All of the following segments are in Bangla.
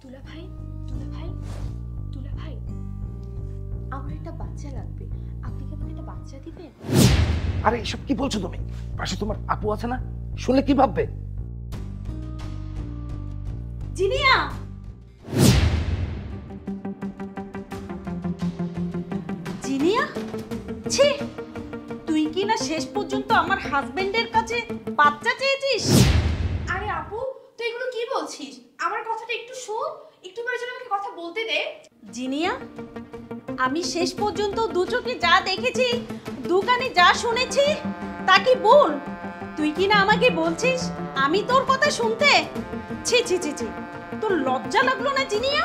দুলা ভাই, দুলা ভাই, দুলা ভাই, আমার একটা বাচ্চা লাগবে, আপনি কি আমাকে একটা বাচ্চা দিবেন? আরে এসব কি বলছো তুমি? পাশে তোমার আপু আছে না, শুনলে কি ভাববে? জিনিয়া, জিনিয়া, ছি, তুই কি না শেষ পর্যন্ত আমার হাজবেন্ডের কাছে বাচ্চা চেয়েছিস? আরে আপু, তুই এগুলো কি বলছিস? আমার কথাটা একটু শোন, একটু পরে যেন আমাকে কথা বলতে দে। জিনিয়া, আমি শেষ পর্যন্ত দু চোখে যা দেখেছি, দু কানে যা শুনেছি, তা কি বল? তুই কি না আমাকে বলছিস আমি তোর কথা শুনতে? ছি ছি ছি ছি, তোর লজ্জা লাগলো না জিনিয়া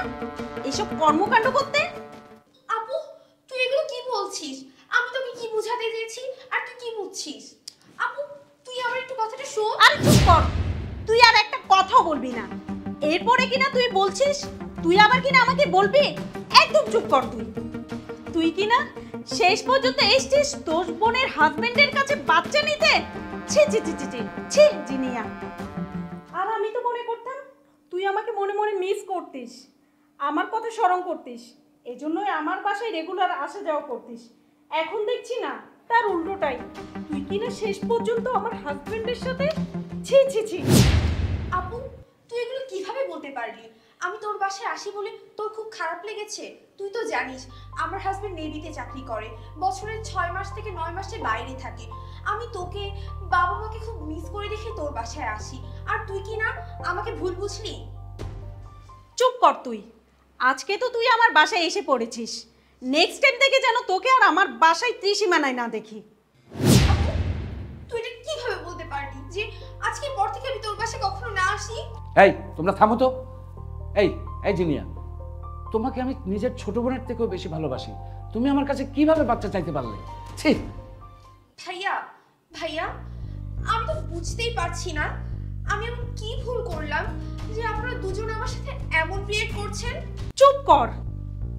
এসব কর্মকাণ্ড করতে? আপু, তুই এগুলো কি বলছিস? আমি তোকে কি বোঝাতে চেয়েছি আর তুই কি বুঝছিস? আপু, তুই আমার একটু কথাটা শোন। আর চুপ কর, তুই আর একটা কথাও বলবি না। এরপরে কিনা তুই বলছিস তুই আবার কিনা আমাকে বলবি? একদম চুপ কর তুই। তুই কিনা শেষ পর্যন্ত এসছিস তোর বোনের হাজবেন্ডের কাছে বাচ্চা নিতে? ছি ছি ছি ছি ছি ছি জিনিয়া। আর আমি তো মনে করতাম তুই আমাকে মনে মনে মিস করতিস, আমার কথা স্মরণ করতিস, এজন্যই আমার বাসায় রেগুলার আসা যাওয়া করতিস। এখন দেখছি না তার উল্টোটাই, তুই কিনা শেষ পর্যন্ত আমার হাজবেন্ডের সাথে। ছি ছি ছি। আপু, তুই এগুলো কিভাবে বলতে পারলি? আমি তোর বাসায় আসি বলে তোর খুব খারাপ লেগেছে? তুই তো জানিস আমার হাজবেন্ড নেভিতে চাকরি করে, বছরের 6 মাস থেকে 9 মাসে বাইরে থাকে। আমি তোকে, বাবা মাকে খুব মিস করে দেখে তোর বাসায় আসি, আর তুই কি না আমাকে ভুল বুঝলি? চুপ কর তুই। আজকে তো তুই আমার বাসায় এসে পড়েছিস, নেক্সট টাইম থেকে যেন তোকে আর আমার বাসায় ত্রিসীমানায় না দেখি। আপু, তুই এটা কিভাবে বলতে পারলি যে আজকে পর থেকে আমি তোর বাসায় কখনো না আসি? এই তোমরা থামো তো। এই এই জিনিয়া, তোমাকে আমি নিজের ছোট বোনের থেকেও বেশি ভালোবাসি, তুমি আমার কাছে কিভাবে বাচ্চা চাইতে পারলে? ছি। ভাইয়া, ভাইয়া, আমি তো বুঝতেই পারছি না আমি এমন কি ভুল করলাম যে আপনারা দুজন আমার সাথে এমন বিহেভ করছেন। চুপ কর।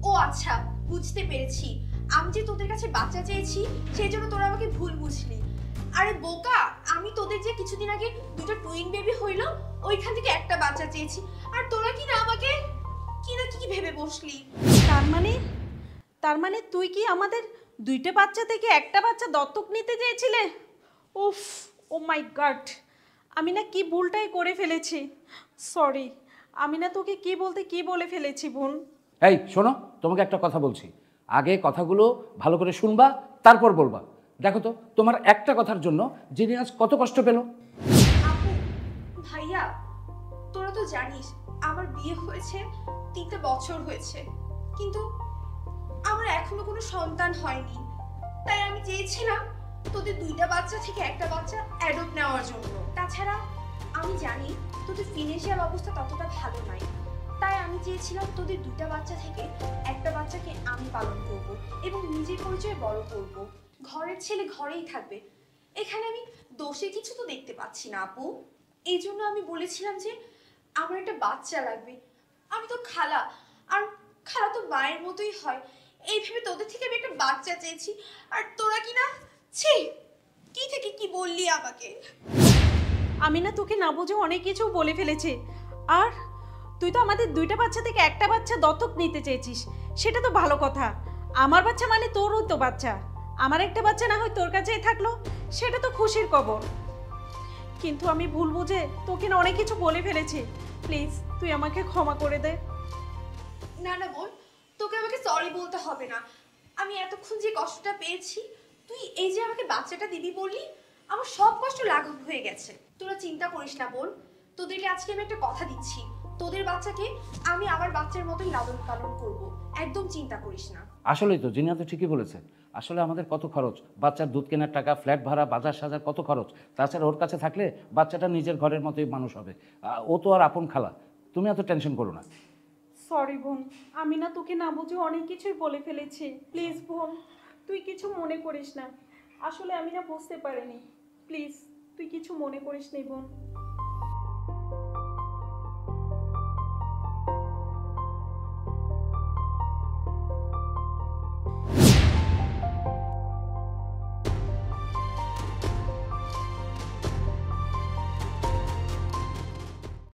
ও আচ্ছা, বুঝতে পেরেছি। আমি যে তোদের কাছে বাচ্চা চেয়েছি সেই জন্য তোরা আমাকে ভুল বুঝলি। আরে বোকা, আমি তোদের যে কিছুদিন আগে দুটো টুইন বেবি হইলো ওইখান থেকে একটা বাচ্চা চেয়েছি, আর তোরা কি না আমাকে কি না কি ভেবে বসলি। তার মানে তুই কি আমাদের দুইটা বাচ্চা থেকে একটা বাচ্চা দত্তক নিতে চেয়েছিলে? উফ, ও মাই গড, আমি না কি ভুলটাই করে ফেলেছি। সরি, আমি না তোকে কি বলতে কি বলে ফেলেছি বোন। এই শোনো, তোমাকে একটা কথা বলছি, আগে কথাগুলো ভালো করে শুনবা, তারপর বলবা। দেখো তো তোমার একটা কথার জন্য যিনি আজ কত কষ্ট পেল। আপু, ভাইয়া, তোরা তো জানিস আমার বিয়ে হয়েছে 3 বছর হয়েছে, কিন্তু আমার এখনো কোনো সন্তান হয়নি। তাই আমি চেয়েছিলাম তোদের দুইটা বাচ্চা থেকে একটা বাচ্চা অ্যাডপ্ট নেওয়ার জন্য। তাছাড়া আমি জানি তোদের ফিনান্সিয়াল অবস্থা ততটা ভালো নাই, তাই আমি চেয়েছিলাম তোদের দুইটা বাচ্চা থেকে একটা বাচ্চাকে আমি পালন করব এবং নিজের পরিচয়ে বড় করব। ঘরের ছেলে ঘরেই থাকবে, এখানে আমি দোষে কিছু তো দেখতে পাচ্ছি না আপু। এই জন্য আমি বলেছিলাম যে আমার একটা বাচ্চা লাগবে। আমি তো খালা, আর খালা তো মায়ের মতোই হয়, এই ভেবে তোদের থেকে আমি একটা বাচ্চা চেয়েছি, আর তোরা কি না, ছি, কি থেকে কি বললি আমাকে। আমি না তোকে না বুঝে অনেক কিছু বলে ফেলেছি। আর তুই তো আমাদের দুইটা বাচ্চা থেকে একটা বাচ্চা দত্তক নিতে চেয়েছিস, সেটা তো ভালো কথা। আমার বাচ্চা মানে তোরও তো বাচ্চা, আমার একটা বাচ্চা না হয় তোর কাছেই থাকলো, সেটা তো খুশির খবর। কিন্তু আমি ভুল বুঝে তোকে না অনেক কিছু বলে ফেলেছি, প্লিজ তুই আমাকে ক্ষমা করে দে। না না বোন, তোকে আমাকে সরি বলতে হবে না। আমি এতক্ষণ যে কষ্টটা পেয়েছি, তুই এই যে আমাকে বাচ্চাটা দিবি বললি, আমার সব কষ্ট লাঘব হয়ে গেছে। তোরা চিন্তা করিস না বোন, তোদেরকে আজকে আমি একটা কথা দিচ্ছি, তোদের বাচ্চাকে আমি আমার বাচ্চার মতোই লালন পালন করব, একদম চিন্তা করিস না। আসলেই তো জিনিয়া তো ঠিকই বলেছে, আসলে আমাদের কত খরচ, বাচ্চার দুধ কেনার টাকা, ফ্ল্যাট ভাড়া, বাজার সাজার কত খরচ। তাছাড়া ওর কাছে থাকলে বাচ্চাটা নিজের ঘরের মতোই মানুষ হবে। ও তো আর আপন খালা, তুমি এত টেনশন করো না। সরি বোন, আমি না তোকে না বুঝে অনেক কিছুই বলে ফেলেছি, প্লিজ বোন তুই কিছু মনে করিস না। আসলে আমি না বুঝতে পারিনি, প্লিজ তুই কিছু মনে করিস না বোন।